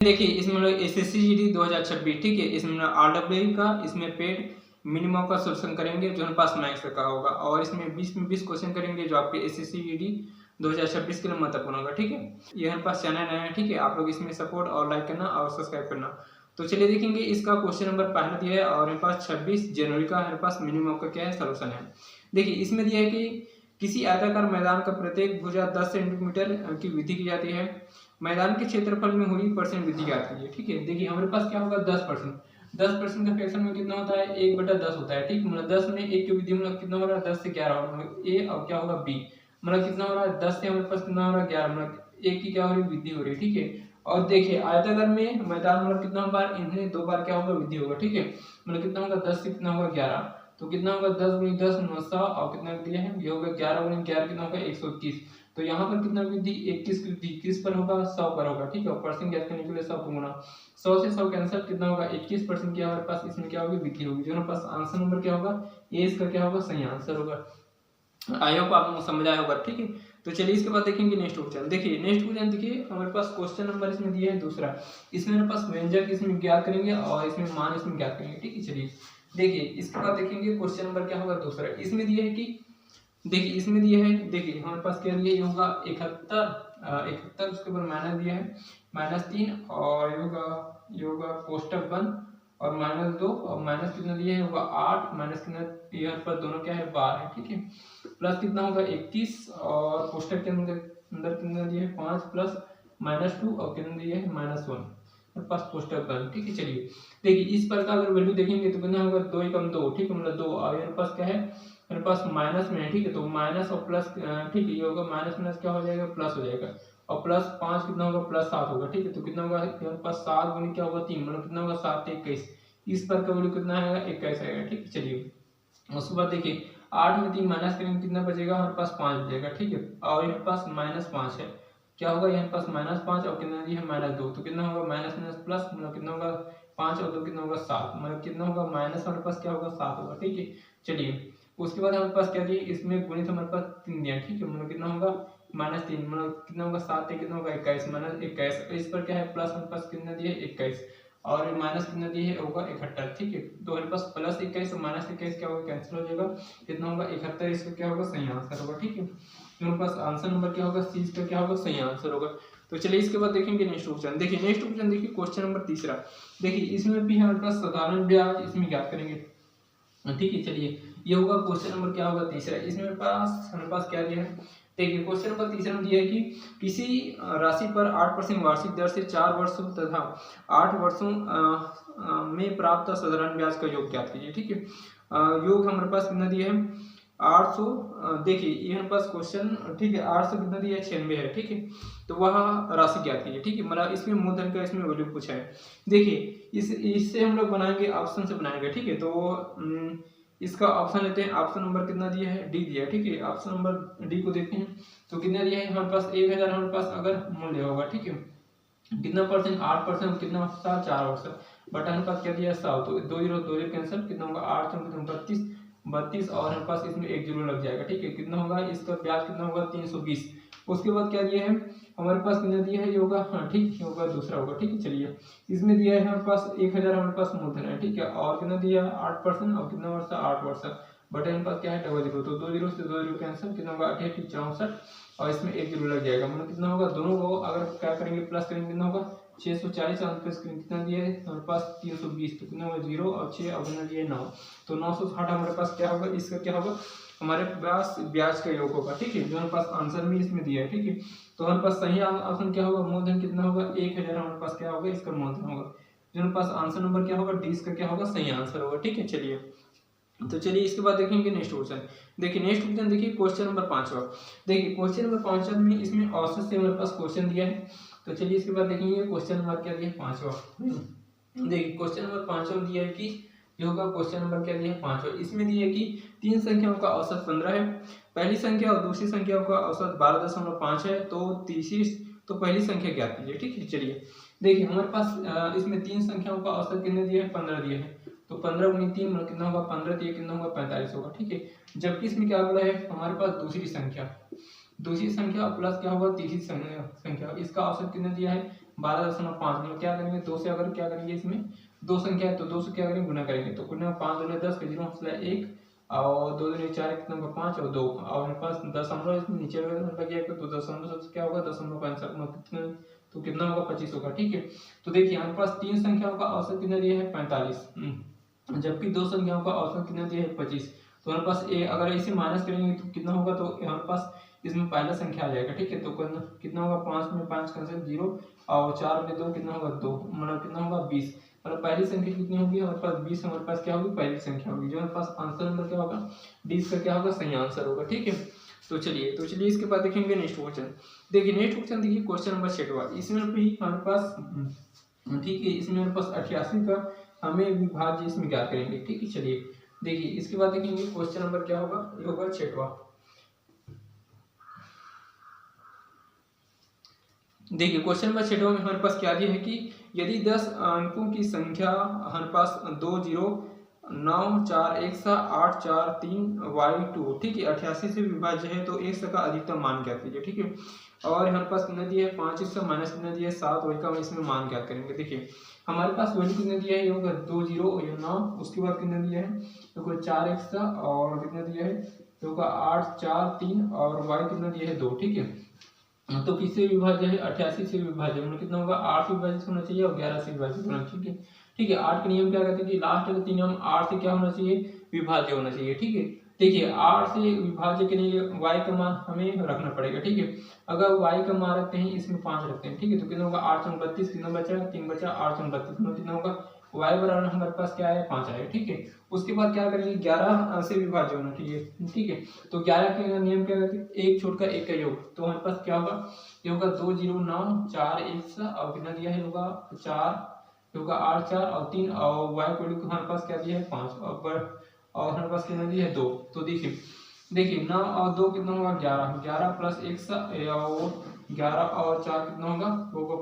देखिए इसमें हम लोग SSC-GD 2026, ठीक है, इसमें RWE का इसमें पेड मिनिमम का सोल्यूशन करेंगे जो हमारे पास मैथ्स का होगा, और इसमें 20 में 20 क्वेश्चन करेंगे जो आपके SSC-GD 2026 के लिए महत्वपूर्ण होगा। ठीक है, ये हमारे पास चैनल नया है, ठीक है, आप लोग इसमें सपोर्ट और लाइक करना और सब्सक्राइब करना। तो चलिए देखेंगे इसका क्वेश्चन नंबर पहला दिया है और हमारे पास 26 जनवरी का हमारे पास मिनिमम का क्या है सोल्यूशन है। देखिए इसमें दिया है कि किसी आयताकार मैदान का प्रत्येक भुजा 10 सेंटीमीटर की वृद्धि की जाती है, मैदान के क्षेत्रफल में हुई परसेंट वृद्धि क्या आती है। ठीक है, देखिए हमारे पास क्या होगा 10%, 10% का फ्रैक्शन में कितना होता है 1/10 होता है। ठीक, मतलब 10 में 1 की वृद्धि मतलब कितना हो रहा है 10 से 11 होगा, मतलब ए और क्या होगा बी, मतलब कितना हो रहा है 10 से हमारे पास कितना हो रहा है 11, मतलब 1 की क्या हो रही है वृद्धि हो रही है। ठीक है, और देखिए आयताकार में मैदान मतलब कितना बार इन्हें 2 बार क्या होगा वृद्धि होगा। ठीक है, मतलब कितना होगा 10 से कितना होगा 11, तो कितना होगा 10 गुनी 10 900 और कितना दिया है ये होगा 11 गुनी 11 कितना होगा 121। तो यहाँ पर कितना वृद्धि 21 की वृद्धि किस पर होगा 100 पर होगा। ठीक है, परसेंट ज्ञात करने के लिए 100 को गुना 100 से 100 कैंसिल कितना होगा 21% की हमारे पास इसमें क्या होगी वृद्धि होगी, जो हमारे पास आंसर नंबर क्या होगा ये इसका क्या होगा सही आंसर होगा। आई होप आपको समझ आया होगा। ठीक है, तो चलिए इसके बाद देखेंगे नेक्स्ट क्वेश्चन। देखिए नेक्स्ट क्वेश्चन देखिए हमारे पास क्वेश्चन नंबर इसमें दिया है दूसरा, इसमें हमारे पास व्यंजक इसमें ज्ञात करेंगे और इसमें मान इसमें ज्ञात करेंगे। ठीक है, चलिए देखिए इसके बाद देखेंगे क्वेश्चन नंबर क्या होगा दूसरा, इसमें दिया है कि देखिए इसमें दिया है, देखिए हमारे पास क्या दिया होगा 71 उसके ऊपर माइनस दिया है -3 और योगा कोष्टक बंद और -2 और माइनस कितना दिया है होगा 8 माइनस कितना यहाँ पर दोनों क्या है 12 है। ठीक है, प्लस कितना होगा 21 और कोष्टक के अंदर कितना दिया है 5 प्लस -2 और कितना दिया है -1 मेरे पास कोष्टक बंद। ठीक है, चलिए देखिए इस पर का अगर वैल्यू देखेंगे तो कितना होगा 2 एकम 2। ठीक है, मतलब 2 और मेरे पास क्या है मेरे पास माइनस में है। ठीक है, तो माइनस और प्लस ठीक है ये होगा माइनस माइनस क्या हो जाएगा प्लस हो जाएगा और प्लस 5 कितना होगा प्लस 7 होगा। ठीक है, तो कितना होगा मेरे पास 7 गुनी क्या होगा 3 मतलब कितना होगा 7 21, इस पर का वैल्यू कितना आएगा 21 आएगा। ठीक है, चलिए उसके बाद देखिए 8 में 3 माइनस करेंगे कितना बचेगा हमारे पास 5 बचेगा। ठीक है, और यहाँ पास -5 है, क्या होगा यहाँ पास -5 और कितना दिया है -2, तो कितना होगा माइनस माइनस प्लस मतलब कितना होगा 5 और 2 कितना होगा 7, मतलब कितना होगा माइनस हमारे पास क्या होगा 7 होगा। ठीक है, चलिए उसके बाद हमारे पास क्या दिया इसमें गुणित हमारे पास 3 दिया। ठीक है, मतलब कितना होगा -3 मतलब कितना होगा 7 कितना होगा 21 -21, इस पर क्या है प्लस हमारे पास कितना दिया है 21 और माइनस कितना दिया है होगा 71। ठीक है, तो हमारे पास प्लस 21 और -21 क्या होगा कैंसिल हो जाएगा, कितना होगा 71, इसका क्या होगा सही आंसर होगा। ठीक है, तो हमारे पास आंसर नंबर क्या होगा सी का क्या होगा सही आंसर होगा। तो चलिए इसके बाद देखेंगे नेक्स्ट क्वेश्चन। देखिए नेक्स्ट क्वेश्चन देखिए क्वेश्चन नंबर तीसरा, देखिए इसमें भी हमारे पास साधारण ब्याज इसमें ज्ञात करेंगे। ठीक है, चलिए ये होगा क्वेश्चन नंबर क्या होगा तीसरा, इसमें हमारे पास क्या दिया है देखिए क्वेश्चन नंबर तीसरा में दिया है कि किसी राशि पर 8% वार्षिक दर से 4 वर्षों तथा 8 वर्षों में प्राप्त साधारण ब्याज का योग ज्ञात कीजिए। ठीक है, योग हमारे पास कितना दिया है 800, देखिए ये हमारे पास क्वेश्चन ठीक है 800 कितना दिया है 96 है। ठीक है, तो वह राशि ज्ञात कीजिए। ठीक है, मतलब इसमें मूलधन का इसमें वैल्यू पूछा है। देखिए इससे हम लोग बनाएंगे ऑप्शन से बनाएंगे। ठीक है, तो इसका ऑप्शन लेते हैं, ऑप्शन नंबर कितना दिया है डी दिया है। ठीक है, ऑप्शन नंबर डी को देखते हैं तो कितना दिया है हमारे पास 1000 हमारे पास अगर मूल्य होगा। ठीक है, कितना परसेंट 8% कितना होता 4 वर्ष, बट हमारे पास क्या दिया 100, तो 2 जीरो 2 जीरो कैंसिल कितना होगा 8 कितना 32 और हमारे पास इसमें 1 जीरो लग जाएगा। ठीक है, कितना होगा इसका ब्याज कितना होगा 320। उसके बाद क्या दिया है हमारे पास कितना दिया है ये होगा हाँ ठीक ये होगा दूसरा होगा। ठीक है, चलिए इसमें दिया है हमारे पास 1000 हमारे पास मूलधन है। ठीक है, और कितना दिया है 8% और कितना वर्ष 8 वर्ष, बट हमारे पास क्या है डबल जीरो, तो 2 जीरो से 2 जीरो कैंसिल कितना होगा 88 64 और इसमें 1 जीरो लग जाएगा, मतलब कितना होगा दोनों को अगर क्या करेंगे प्लस करेंगे कितना होगा 640 और प्लस कितना दिया है हमारे पास 320, तो कितना होगा 0 और 6 और कितना दिया है 9, तो 960 हमारे पास क्या होगा इसका क्या होगा हमारे पास ब्याज का योग होगा। ठीक है, जो हमारे पास आंसर भी इसमें दिया है। ठीक है, तो हमारे पास सही ऑप्शन क्या होगा मूलधन कितना होगा 1000 हमारे पास क्या होगा इसका मूलधन होगा, जो हमारे पास आंसर नंबर क्या होगा डी इसका क्या होगा सही आंसर होगा। ठीक है, चलिए तो चलिए इसके बाद देखेंगे नेक्स्ट क्वेश्चन। देखिए नेक्स्ट क्वेश्चन देखिए क्वेश्चन नंबर 5वां, देखिए क्वेश्चन नंबर 5 में इसमें औसत से हमारे पास क्वेश्चन दिया है। तो चलिए इसके बाद देखेंगे क्वेश्चन नंबर क्या दिया है 5वां। देखिए क्वेश्चन नंबर 5 में दिया है कि ये होगा क्वेश्चन नंबर क्या दिया है 5वां, इसमें दिया है कि 3 संख्याओं का औसत 15 है, पहली संख्या और दूसरी संख्या का औसत 12.5 है, तो पहली संख्या ज्ञात कीजिए। ठीक है, चलिए देखिए हमारे पास इसमें 3 संख्याओं का औसत कितने दिया है 15 दिया है, तो 15 गुनी 3 मतलब कितना होगा 15 दिया कितना होगा 45 होगा। ठीक है, जबकि इसमें क्या बोला है हमारे पास दूसरी संख्या प्लस क्या होगा तीसरी संख्या, इसका औसत कितना दिया है 12.5 मतलब क्या करेंगे 2 से, अगर क्या करेंगे इसमें 2 संख्या है तो 2 से क्या करेंगे गुना करेंगे, तो गुना 5 दूनी 10 का 0 हौसला 1 और 2 दूनी 4 कितना होगा 5 और 2 और हमारे पास दशमलव इसमें नीचे लग गया तो दशमलव से क्या होगा दशमलव का आंसर कितना, तो कितना होगा 25 होगा। ठीक है, तो देखिए हमारे पास 3 संख्याओं का औसत कितना दिया है 45, जबकि 2 संख्याओं का औसत कितना दिया है 25। तो हमारे पास अगर इसे माइनस करेंगे तो कितना होगा, तो हमारे पास इसमें पहला संख्या आ जाएगा। ठीक है, तो कितना होगा 5 में 5 कैंसिल 0 और 4 में 2 कितना होगा 2, मतलब कितना होगा 20, मतलब पहली संख्या कितनी होगी हमारे पास 20, हमारे पास क्या होगी पहली संख्या होगी, जो हमारे पास आंसर नंबर क्या होगा 20 का क्या होगा सही आंसर होगा। ठीक है, तो चलिए इसके बाद देखेंगे नेक्स्ट क्वेश्चन। देखिए नेक्स्ट क्वेश्चन देखिए क्वेश्चन नंबर 6 इसमें भी हमारे पास, ठीक है, इसमें हमारे पास 88 का हमें विभाज्य इसमें ज्ञात करेंगे। ठीक है, चलिए देखिए इसके बाद देखेंगे क्वेश्चन नंबर क्या होगा, ये होगा 6वां। देखिए क्वेश्चन नंबर 6वां में हमारे पास क्या दिया है कि यदि 10 अंकों की संख्या हमारे पास 2 0 9 4 1 7 8 4 3 y2, ठीक है, 88 से विभाज्य है तो x का अधिकतम मान ज्ञात कीजिए। ठीक है, और हमारे पास कितना दिया है 5 इसका माइनस कितना दिया है 7, वही का इसमें मान ज्ञात करेंगे। देखिए हमारे पास वैल्यू कितना दिया है, ये होगा 2 0 और 9, उसके बाद कितना दिया है तो 4 x और कितना दिया है तो 8 4 3 और y कितना दिया है 2। ठीक है, तो किससे विभाज्य है 88 से विभाज्य, मतलब कितना होगा 8 से विभाजित होना चाहिए और 11 से विभाजित होना चाहिए। ठीक है, 8 का नियम क्या कहते हैं कि लास्ट का 3 नियम 8 से क्या होना चाहिए विभाज्य होना चाहिए। ठीक है, देखिए 8 से विभाज्य के लिए y का मान हमें रखना पड़ेगा। ठीक है, अगर y का मान रखते हैं इसमें 5 रखते हैं, ठीक है, तो कितना होगा 8 4 32, कितना बचा 3 बचा 8 4 32, कितना होगा y बराबर हमारे पास क्या है 5 आएगा। ठीक है, उसके बाद क्या करेंगे 11 से विभाज्य होना चाहिए। ठीक है, तो 11 के नियम क्या कहते हैं एक छोड़कर एक का योग, तो हमारे पास क्या होगा ये होगा 2 0 9 4 1 और कितना दिया है होगा 4 होगा 8 4 और 3 और y को हमारे पास क्या दिया है 5 और हमारे पास कितना दिया है 2। तो देखिए 9 और 2 कितना होगा 11, 11 प्लस 1 और 11 और 4 कितना होगा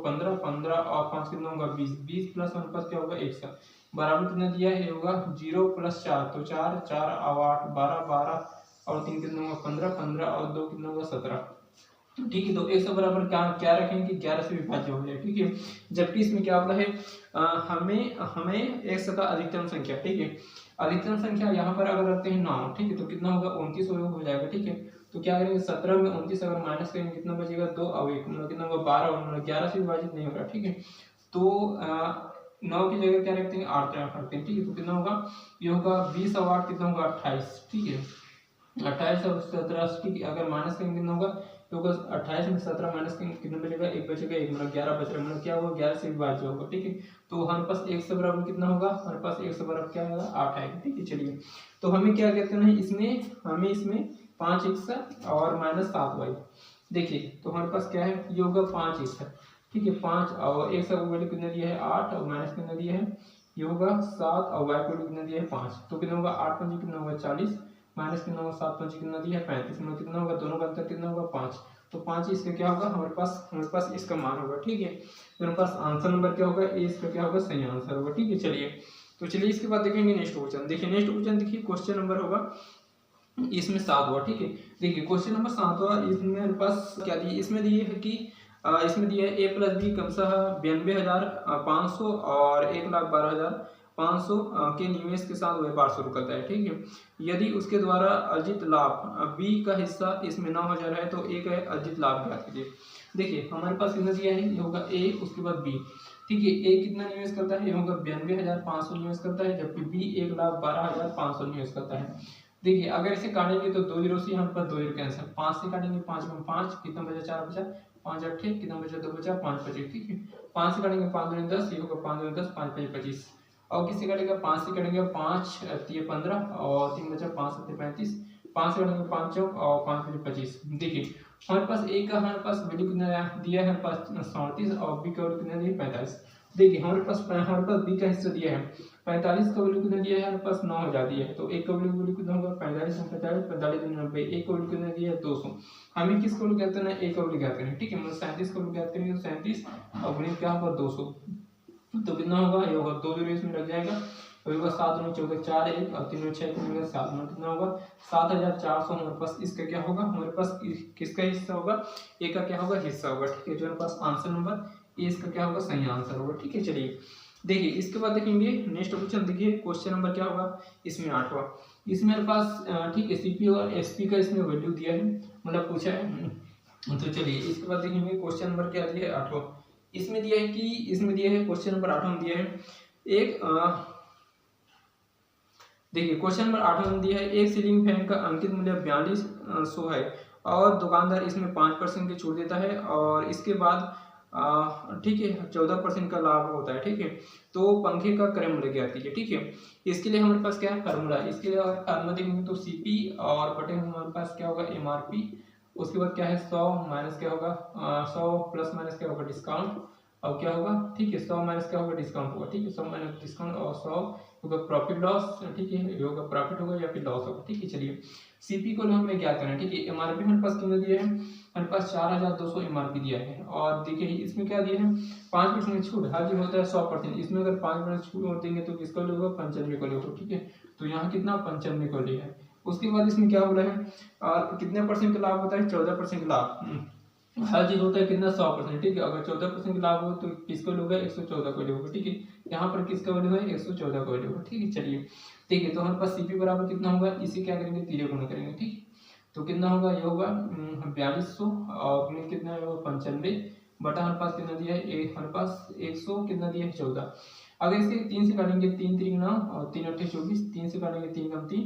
15, 15 और 5 कितना होगा 20, 20 प्लस हमारे पास क्या होगा 1 बराबर कितना दिया है होगा 0 प्लस 4, तो 4 4 और 8 12, 12 और 3 कितना होगा 15, 15 और 2 कितना होगा 17। ठीक है, तो 100 बराबर क्या रखेंगे कि 11 से विभाज्य हो गया। ठीक है, जबकि इसमें क्या होता है हमें 100 का अधिकतम संख्या, ठीक है, अधिकतम संख्या यहाँ पर अगर रखते हैं 9, ठीक है, तो कितना होगा 29 हो जाएगा। ठीक है, तो क्या करेंगे 17 में 29 अगर माइनस करेंगे कितना बचेगा 2 और 1, मतलब कितना होगा 12 और 11 से विभाजित नहीं होगा। ठीक है, तो 9 की जगह क्या रखते हैं 8 रखते हैं। ठीक है, तो कितना होगा ये होगा 20 और 8 कितना होगा 28। ठीक है, 28 और 17, ठीक है, अगर माइनस करेंगे कितना होगा तो 28 में 17 माइनस करेंगे कितना बचेगा 1 बचेगा 1, मतलब 11 बच रहा है, मतलब क्या होगा 11 से विभाज्य होगा। ठीक है, तो हमारे पास 100 बराबर कितना होगा हमारे पास 100 बराबर क्या होगा 8 आएगा। ठीक है, चलिए तो हमें क्या कहते हैं इसमें 5x और माइनस 7y। देखिए तो हमारे पास क्या है ये होगा 5x, ठीक है, 5 और 1 का वैल्यू कितना दिया है 8 और माइनस कितना दिया है ये होगा 7 और y को कितना दिया है 5, तो कितना होगा 8 5 कितना होगा 40 माइनस कितना होगा 7 5 कितना दिया है 35, मतलब कितना होगा दोनों का अंतर कितना होगा 5, तो 5 इसका क्या होगा हमारे पास इसका मान होगा। ठीक है, तो हमारे पास आंसर नंबर क्या होगा इसका क्या होगा सही आंसर होगा। ठीक है, चलिए इसके बाद देखेंगे नेक्स्ट क्वेश्चन। देखिए नेक्स्ट क्वेश्चन देखिए क्वेश्चन नंबर होगा इसमें 7वां। ठीक है, देखिए क्वेश्चन नंबर 7वां इसमें मेरे पास क्या दिए इसमें दिए है कि इसमें दिया है a प्लस बी क्रमशः 92,500 और 1,12,500 के निवेश के साथ व्यापार शुरू करता है। ठीक है, यदि उसके द्वारा अर्जित लाभ b का हिस्सा इसमें 9,000 है तो a का अर्जित लाभ ज्ञात कीजिए। देखिए हमारे पास कितना दिया है ये होगा a, उसके बाद b। ठीक है, a कितना निवेश करता है ये होगा 92,500 निवेश करता है, जबकि b 1,12,500 निवेश करता है। देखिए अगर इसे काटेंगे तो 2 जीरो से यहाँ पर 2 जीरो कैंसिल, 5 से काटेंगे 5 में 5 कितना बचा 4 बचा 5 8 कितना बचा 2 बचा 5 25। ठीक है, 5 से काटेंगे 5 दूनी 10, ये होगा 5 दूनी 10 5 5 25, और किससे काटेगा 5 से काटेंगे 5 3 15 और 3 बचा 5 7 35, 5 से काटेंगे 5 चौक और 5 5 25। देखिए हमारे पास a का हमारे पास वैल्यू कितना दिया है हमारे पास 37 और b का वैल्यू कितना दिया है 45। देखिए हमारे पास b का हिस्सा दिया है 45 का वैल्यू कितना दिया है हमारे पास 9,000 दिया है, तो एक का वैल्यू कितना होगा 45 में 45 45 90, एक का वैल्यू कितना दिया है 200। हमें किसको वैल्यू कहते हैं एक का वैल्यू ज्ञात करें। ठीक है, मतलब 37 का वैल्यू ज्ञात करेंगे तो 37 और गुणित क्या होगा 200, तो कितना होगा ये होगा 2 जीरो इसमें लग जाएगा, तो होगा 7 9 14 4 1 और 3 6 कितना 7 में कितना होगा 7,400 हमारे पास इसका क्या होगा हमारे पास किसका हिस्सा होगा ए का क्या होगा हिस्सा होगा। ठीक है, जो हमारे पास आंसर नंबर ये इसका क्या होगा सही आंसर होगा। ठीक है, चलिए देखिए इसके बाद देखेंगे नेक्स्ट क्वेश्चन। देखिए क्वेश्चन नंबर क्या होगा इसमें 8वां। इसमें मेरे पास ठीक है सीपी और एसपी का इसमें वैल्यू दिया है, मतलब पूछा है। तो चलिए इसके बाद देखेंगे क्वेश्चन नंबर क्या दिया है 8वां। इसमें दिया है कि इसमें दिया है क्वेश्चन नंबर 8वां में दिया है एक देखिए क्वेश्चन नंबर 8वां में दिया है एक सीलिंग फैन का अंकित मूल्य 4200 है और दुकानदार इसमें 5% की छूट देता है और इसके बाद ठीक है 14% का लाभ होता है। ठीक है, तो पंखे का क्रय मूल्य ज्ञात कीजिए। ठीक है, इसके लिए हमारे पास क्या है फार्मूला, इसके लिए फार्मूला देखेंगे तो सीपी और बटे हमारे पास क्या होगा एमआरपी, उसके बाद क्या है 100 माइनस क्या होगा 100 प्लस माइनस क्या होगा डिस्काउंट और क्या होगा ठीक है 100 माइनस क्या होगा डिस्काउंट होगा। ठीक है 100 माइनस डिस्काउंट और 100 होगा प्रॉफिट लॉस। ठीक है, ये होगा प्रॉफिट होगा या फिर लॉस होगा। ठीक है, चलिए सीपी को हमें क्या करना है। ठीक है, एमआरपी हमारे पास कितना दिया है, हमारे पास 4200 एमआरपी दिया है और देखिए इसमें क्या दिया है 5% छूट, हर चीज होता है 100%, इसमें अगर 5% छूट देंगे तो किसका वैल्यू होगा 95 का वैल्यू होगा। ठीक है, तो यहाँ कितना 95 का वैल्यू है। उसके बाद इसमें क्या बोला है और कितने परसेंट का लाभ होता है 14% का लाभ, हर चीज होता है कितना 100%। ठीक है, अगर 14% का लाभ हो तो किसका वैल्यू होगा 114 का वैल्यू होगा। ठीक है, यहाँ पर किसका वैल्यू है 114 का वैल्यू होगा। ठीक है, चलिए ठीक है, तो हमारे पास सीपी बराबर कितना होगा, इसे क्या करेंगे 3 गुना करेंगे। ठीक है, तो कितना होगा ये होगा 4200 और कितना होगा 95 बटा हमारे पास कितना दिया है हमारे पास 100 कितना दिया है 14। अगर इसके 3 से काटेंगे 3 3 9 और 3 8 24, 3 से काटेंगे 3 कम 3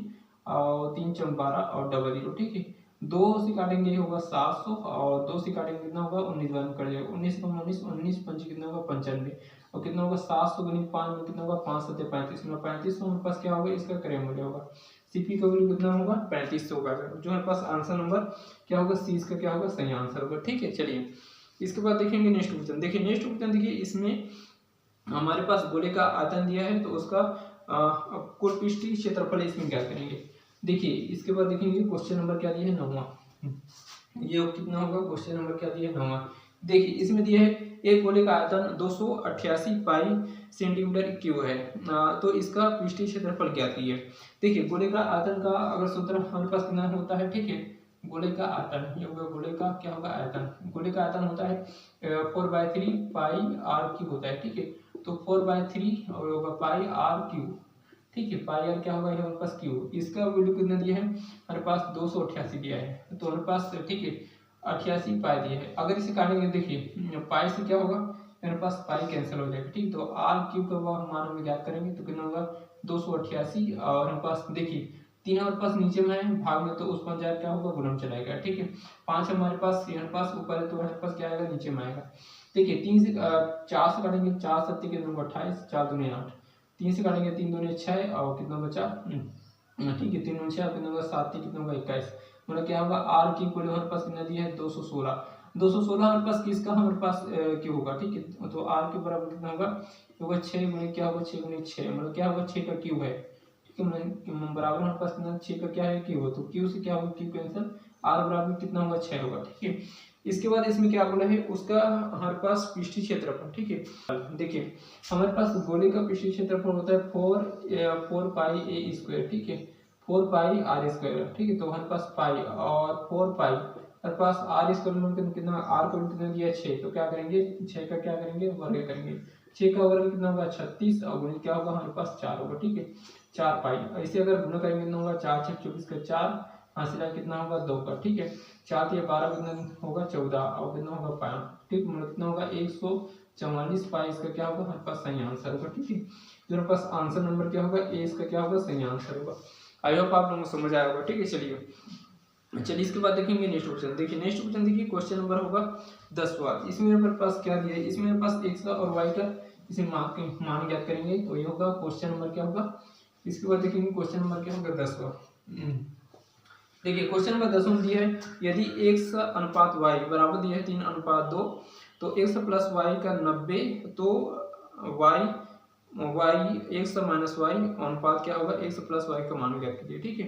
और 3 चौक 12 और डबल 0। ठीक है, 2 से काटेंगे होगा 700 और 2 से काटेंगे कितना होगा 19 बार कट जाएगा 19 कम 19 19 पंच कितना होगा 95 और कितना होगा 700 गुणित 5 में कितना होगा 5 7 35 में 3500 हमारे पास क्या होगा इसका क्रय मूल्य होगा। सीपी का वैल्यू कितना होगा 3500 का, जो हमारे पास आंसर नंबर क्या होगा सी इसका क्या होगा सही आंसर होगा। ठीक है, चलिए इसके बाद देखेंगे नेक्स्ट क्वेश्चन। देखिए नेक्स्ट क्वेश्चन देखिए इसमें हमारे पास गोले का आयतन दिया है तो उसका कुल पृष्ठीय क्षेत्रफल इसमें क्या करेंगे। देखिए इसके बाद देखेंगे क्वेश्चन नंबर क्या दिया है 9वां, ये कितना होगा क्वेश्चन नंबर क्या दिया है 9वां। देखिए इसमें दिया है एक गोले का आयतन 288 पाई सेंटीमीटर क्यूब है तो इसका पृष्ठीय क्षेत्रफल क्या कीजिए। देखिए गोले का आयतन का अगर सूत्र हमारे पास कितना होता है। ठीक है, गोले का आयतन ये होगा गोले का क्या होगा आयतन, गोले का आयतन होता है 4/3 पाई आर क्यूब होता है। ठीक है, तो 4/3 और होगा पाई आर क्यूब। ठीक है, पाई आर क्या होगा ये हमारे पास क्यूब, इसका वैल्यू कितना दिया है हमारे पास 288 दिया है तो हमारे पास ठीक है 88 पाई दिया है। अगर इसे काटेंगे देखिए पाई से क्या होगा मेरे पास पाई कैंसिल हो जाएगा। ठीक, तो आर क्यूब का मान हम ज्ञात करेंगे तो कितना होगा 288 और हमारे पास देखिए 3 हमारे पास नीचे में है भाग में तो उस पर जाए क्या होगा गुणन चलाएगा। ठीक है, 5 हमारे पास ऊपर है तो हमारे पास क्या आएगा नीचे में आएगा। देखिए 3 से 4 से काटेंगे 4 7 के 28 4 दूनी 8, 3 से काटेंगे 3 दूनी 6 और कितना बचा ठीक है 3 दूनी 6 कितना होगा 7 कितना होगा 21, मतलब क्या होगा आर की वैल्यू हमारे पास कितना दिया है 216 हमारे पास किसका हमारे पास क्यों होगा। ठीक है, तो आर के बराबर कितना होगा 6 गुणे क्या होगा 6 गुणे 6 मतलब क्या होगा 6 का क्यूब है। ठीक है, बराबर हमारे पास कितना 6 का क्या है क्यूब, तो क्यू से क्या होगा क्यू कैंसिल, आर बराबर कितना होगा 6 होगा। ठीक है, इसके बाद इसमें क्या बोला है उसका हमारे पास पृष्ठीय क्षेत्रफल। ठीक है, देखिए हमारे पास गोले का पृष्ठीय क्षेत्रफल होता है 4 पाई ए स्क्वायर। ठीक है, 4 पाई आर स्क्वायर। ठीक है, तो हमारे पास पाई और 4 पाई हमारे पास आर स्क्वायर कितना आर को कितना दिया 6 तो क्या करेंगे 6 का क्या करेंगे वर्ग करेंगे, 6 का वर्ग कितना होगा 36 और गुणित क्या होगा हमारे पास 4 होगा। ठीक है, 4 पाई ऐसे अगर गुणा करेंगे कितना होगा 4 6 24 का 4 हासिल कितना होगा 2 का। ठीक है, 4 से 12 कितना होगा 14 और कितना होगा 5। ठीक, मतलब कितना होगा 144 पाई इसका क्या होगा हमारे पास सही आंसर होगा। ठीक है, तो हमारे पास आंसर नंबर क्या होगा ए इसका क्या होगा सही आंसर होगा। आई होप आप लोगों को समझ आया होगा। ठीक है, चलिए इसके बाद देखेंगे नेक्स्ट क्वेश्चन। देखिए नेक्स्ट क्वेश्चन देखिए क्वेश्चन नंबर होगा 10वां। इसमें मेरे पास क्या दिया है, इसमें मेरे पास x का और y का इसे मान ज्ञात करेंगे तो ये होगा क्वेश्चन नंबर क्या होगा। इसके बाद देखेंगे क्वेश्चन नंबर क्या होगा 10वां। देखिए क्वेश्चन नंबर 10 में दिया है यदि x अनुपात y बराबर दिया है 3:2 तो x प्लस y का 90 तो x माइनस y अनुपात क्या होगा x प्लस y का मान ज्ञात कीजिए। ठीक है,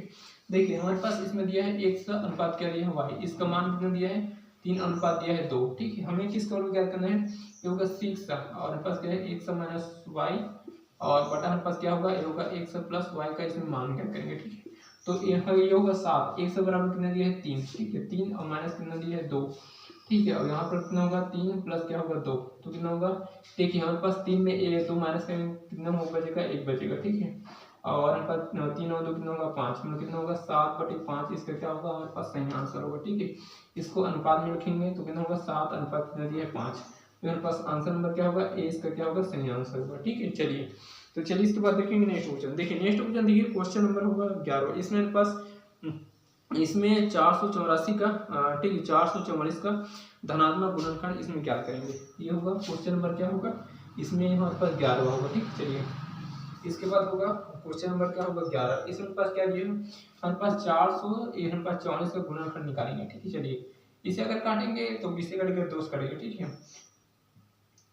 देखिए हमारे पास इसमें दिया है x का अनुपात क्या दिया है y, इसका मान कितना दिया है 3 अनुपात दिया है 2। ठीक है, हमें किसका वैल्यू ज्ञात करना है ये होगा 6 का और हमारे पास क्या है x माइनस y और बटा हमारे पास क्या होगा ये होगा x प्लस y का इसमें मान ज्ञात करेंगे। ठीक है, तो ये होगा 7 x बराबर कितना दिया है 3। ठीक है, 3 और माइनस कितना दिया है 2 ठीक है। और यहाँ पर कितना होगा 3 प्लस क्या होगा 2, तो कितना होगा, देखिए हमारे पास 3 में 2 माइनस करेंगे कितना हो बचेगा, 1 बचेगा, ठीक है। और हमारे पास 3 और 2 कितना होगा 5, मतलब कितना होगा 7/5, इसका क्या होगा हमारे पास सही आंसर होगा, ठीक है। इसको अनुपात में लिखेंगे तो कितना होगा 7 अनुपात कितना दिया है 5, तो हमारे पास आंसर नंबर क्या होगा ए, इसका क्या होगा सही आंसर होगा, ठीक है। चलिए तो चलिए इसके बाद देखेंगे नेक्स्ट क्वेश्चन। देखिए नेक्स्ट क्वेश्चन देखिए क्वेश्चन नंबर होगा 11, इसमें मेरे पास इसमें 484 का ठीक है 444 का धनात्मक गुणनखंड इसमें क्या करेंगे, ये होगा क्वेश्चन नंबर क्या होगा, इसमें हमारे पास 11 होगा, ठीक है। चलिए इसके बाद होगा क्वेश्चन नंबर क्या होगा 11, इसमें पास क्या दिया है हमारे पास 444 का गुणनखंड निकालेंगे, ठीक है। चलिए इसे अगर काटेंगे तो 20 से कटेंगे 2 से कटेंगे, ठीक है।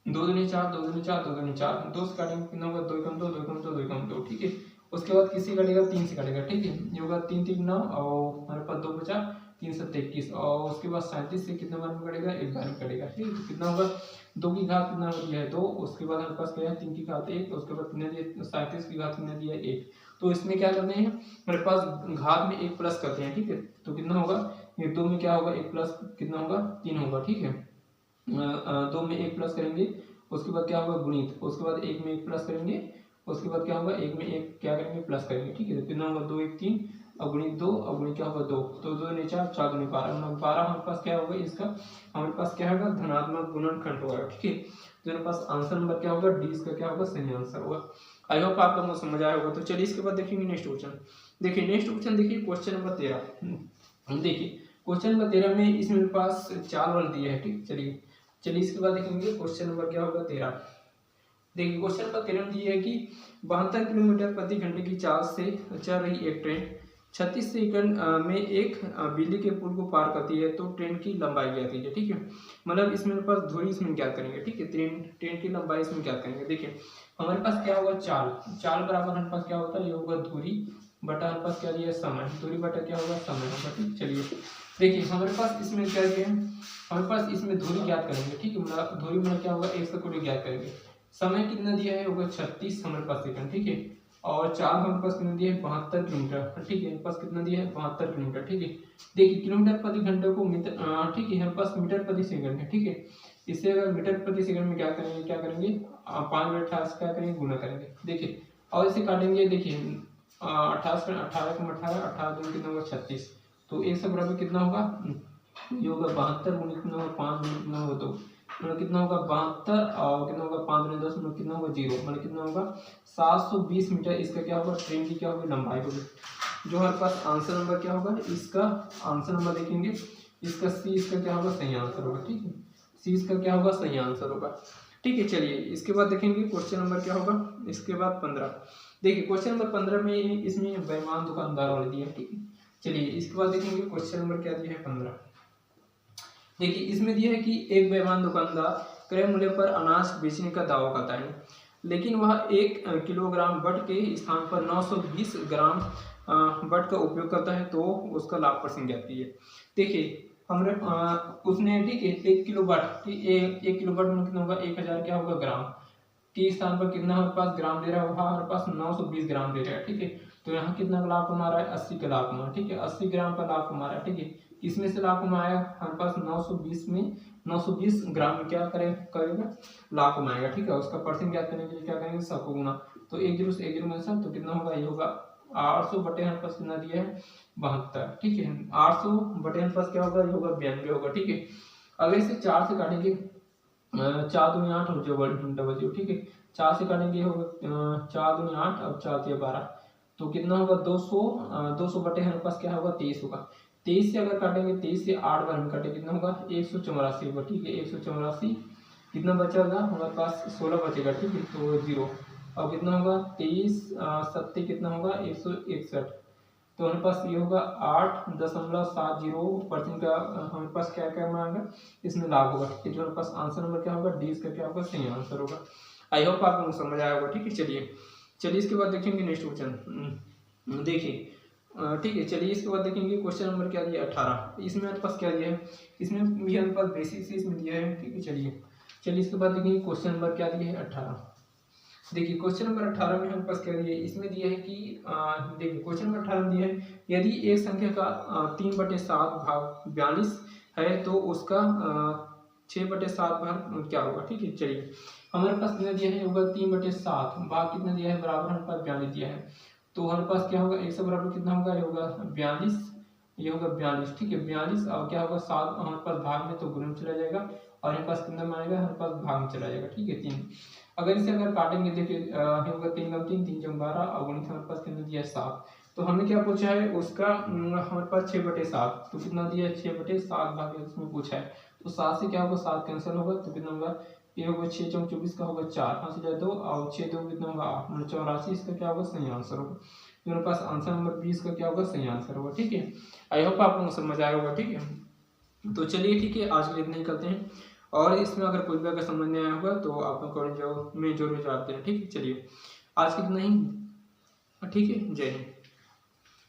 2 दूनी 4, 2 दूनी 4, 2 दूनी 4, 2 से काटेंगे कितना होगा 2 कम 2, 2 कम 2, 2 कम 2, ठीक है। उसके बाद किसी कटेगा 3 से कटेगा, ठीक है। ये होगा 3 3 9 और हमारे पास 2 बचा 3 7 21, और उसके बाद 37 से कितना बार में कटेगा, एक बार में कटेगा, ठीक है। तो कितना होगा 2 की घात कितना दिया है 2, उसके बाद हमारे पास क्या है 3 की घात 1, उसके बाद कितना दिया 37 की घात कितना दिया है 1। तो इसमें क्या करते हैं हमारे पास घात में 1 प्लस करते हैं, ठीक है। तो कितना होगा ये 2 में क्या होगा 1 प्लस कितना होगा 3 होगा, ठीक है। 2 में 1 प्लस करेंगे, उसके बाद क्या होगा गुणित, उसके बाद 1 में 1 प्लस करेंगे, उसके बाद क्या होगा 1 में 1 क्या करेंगे प्लस करेंगे, ठीक है। तो कितना होगा 2 1 3 और गुणित 2 और गुणित क्या होगा 2, तो 2 ने 4 4 दूनी 12, 12 हमारे पास क्या होगा इसका हमारे पास क्या होगा धनात्मक गुणनखंड होगा, ठीक है। तो हमारे पास आंसर नंबर क्या होगा डी, इसका क्या होगा सही आंसर होगा। आई होप आप लोगों को समझ आया होगा। तो चलिए इसके बाद देखेंगे नेक्स्ट क्वेश्चन। देखिए नेक्स्ट क्वेश्चन देखिए क्वेश्चन नंबर 13, देखिए क्वेश्चन नंबर 13 में इसमें मेरे पास 4 वर्ग दिए हैं, ठीक। चलिए इसके बाद देखेंगे क्वेश्चन नंबर क्या होगा 13। देखिए क्वेश्चन नंबर 13 में दिया है कि 72 किलोमीटर प्रति घंटे की चाल से चल रही एक ट्रेन 36 सेकंड में एक बिजली के पुल को पार करती है, तो ट्रेन की लंबाई ज्ञात कीजिए, ठीक है। मतलब इसमें मेरे पास दूरी इसमें ज्ञात करेंगे, ठीक है। ट्रेन की लंबाई इसमें ज्ञात करेंगे। देखिए हमारे पास क्या होगा चाल बराबर हमारे पास क्या होता है, ये होगा दूरी बटा हमारे पास क्या दिया समय, दूरी बटा क्या होगा समय होगा, ठीक। चलिए देखिए हमारे पास इसमें क्या है हमारे पास इसमें दूरी ज्ञात करेंगे, ठीक है। मतलब दूरी में क्या होगा 1 से ज्ञात करेंगे। समय कितना दिया है होगा 36 हमारे पास सेकंड, ठीक है। और चाल हमारे पास कितना दिया है 72 किलोमीटर, ठीक है। हमारे पास कितना दिया है 72 किलोमीटर, ठीक है। देखिए किलोमीटर प्रति घंटे को मीटर, ठीक है, हमारे पास मीटर प्रति सेकंड है, ठीक है। इससे अगर मीटर प्रति सेकंड में क्या करेंगे 5/18 क्या करेंगे गुना करेंगे, देखिए। और इसे काटेंगे, देखिए 28 में 18 को 18 18 दूनी कितना होगा 36, तो 1 से बराबर कितना होगा ये होगा 72 गुणित कितना होगा 5 गुणित कितना होगा 2, मतलब कितना होगा 72 और कितना होगा 5 गुणित 10 मतलब कितना होगा 0, मतलब कितना होगा 720 मीटर इसका क्या होगा ट्रेन की क्या होगी लंबाई होगी। जो हमारे पास आंसर नंबर क्या होगा, इसका आंसर नंबर देखेंगे इसका सी, इसका क्या होगा सही आंसर होगा, ठीक है। सी इसका क्या होगा सही आंसर होगा, ठीक है। चलिए इसके बाद देखेंगे क्वेश्चन नंबर क्या होगा, इसके बाद 15। देखिए क्वेश्चन नंबर 15 में इसमें बेईमान दुकानदार वाले दिए हैं, ठीक है। चलिए इसके बाद देखेंगे क्वेश्चन नंबर क्या दिया है 15। देखिए इसमें दिया है कि एक बेईमान दुकानदार क्रय मूल्य पर अनाज बेचने का दावा करता है, लेकिन वह 1 किलोग्राम बट के स्थान पर 920 ग्राम बट का उपयोग करता है, तो उसका लाभ परसेंट ज्ञात कीजिए। देखिए हमने उसने, ठीक है, 1 किलो बट, 1 किलो बट में कितना होगा 1000 क्या होगा ग्राम के स्थान पर कितना हमारे पास ग्राम दे रहा है, वहाँ हमारे पास 920 ग्राम दे रहा है, ठीक है। तो यहाँ कितना लाभ कमा रहा है 80 का लाभ कमा, ठीक है। 80 ग्राम का लाभ कमा रहा है, ठीक है। इसमें से लाभ कमाया हमारे पास 920 में 920 ग्राम में क्या करेगा लाभ कमाएगा, ठीक है। उसका परसेंट ज्ञात करने के लिए क्या करेंगे 100 को गुना, तो 1 0 से 1 0 में सब, तो कितना होगा ये होगा 800 बटे हमारे पास कितना दिया है 72, ठीक है। 800 बटे हमारे पास क्या होगा ये होगा 92 होगा, ठीक है। अगर इसे 4 से काटेंगे 4 दूनी 8 और डबल 0, ठीक है। 4 से काटेंगे होगा 4 दूनी 8 और 4 दिया 12, तो कितना होगा 200 बटे हमारे पास क्या होगा 23 होगा। 23 से अगर काटेंगे 23 से 8 बार हम काटे कितना होगा 184 होगा, ठीक है। 184 कितना बचेगा हमारे पास 16 बचेगा, ठीक है, तो 0। अब कितना होगा 23 70 कितना होगा 161, तो हमारे पास ये होगा 8.70% का हमारे पास क्या क्या आएगा इसमें लाभ होगा, ठीक है। जो हमारे पास आंसर नंबर क्या होगा डी, इसका क्या होगा सही आंसर होगा। आई होप आप लोगों को समझ आया होगा, ठीक है। चलिए इसके बाद देखेंगे नेक्स्ट क्वेश्चन। देखिए ठीक है, चलिए इसके बाद देखेंगे क्वेश्चन नंबर क्या दिया 18। इसमें हमारे पास क्या दिया है, इसमें भी हमारे पास बेसिक से इसमें दिया है, ठीक है। चलिए इसके बाद देखेंगे क्वेश्चन नंबर क्या दिया है 18। देखिए क्वेश्चन नंबर 18 में हमारे पास क्या दिया है, इसमें दिया है कि देखिए क्वेश्चन नंबर 18 में दिया है यदि एक संख्या का 3/7 भाग 42 है तो उसका 6/7 भाग क्या होगा। ठीक है, चलिए हमारे पास कितना दिया है होगा 3/7, भाग कितना दिया है बराबर हमारे पास 42 दिया है। तो हमारे पास क्या होगा 100 बराबर कितना होगा, ये होगा 42, ये होगा 42। ठीक है, 42 और क्या होगा 7 हमारे पास भाग में तो गुण में चला जाएगा और हमारे पास कितना में आएगा, हमारे पास भाग में चला जाएगा। ठीक है, 3। अगर इसे अगर काटेंगे देखिए ये होगा 3 × 3 3 × 12 और गुणित हमारे पास कितना दिया है 7। तो हमने क्या पूछा है उसका हमारे पास 6/7, तो कितना दिया है 6/7 भाग इसमें पूछा है। तो 7 से क्या होगा 7 कैंसिल होगा तो कितना होगा, ये होगा 6 × 24 का होगा 4, 5 से जाए 2 और 6 2 कितना होगा 8, मतलब 84 इसका क्या होगा सही आंसर होगा। तो मेरे पास आंसर नंबर 20 का क्या होगा सही आंसर होगा। ठीक है, आई होप आप लोगों को समझ आया होगा। ठीक है, तो चलिए ठीक है, आज के लिए इतना ही करते हैं और इसमें अगर कोई भी अगर समझ नहीं आया होगा तो आप लोग कमेंट में जरूर जवाब देना। ठीक है, चलिए आज के लिए इतना ही। ठीक है, जय हिंद।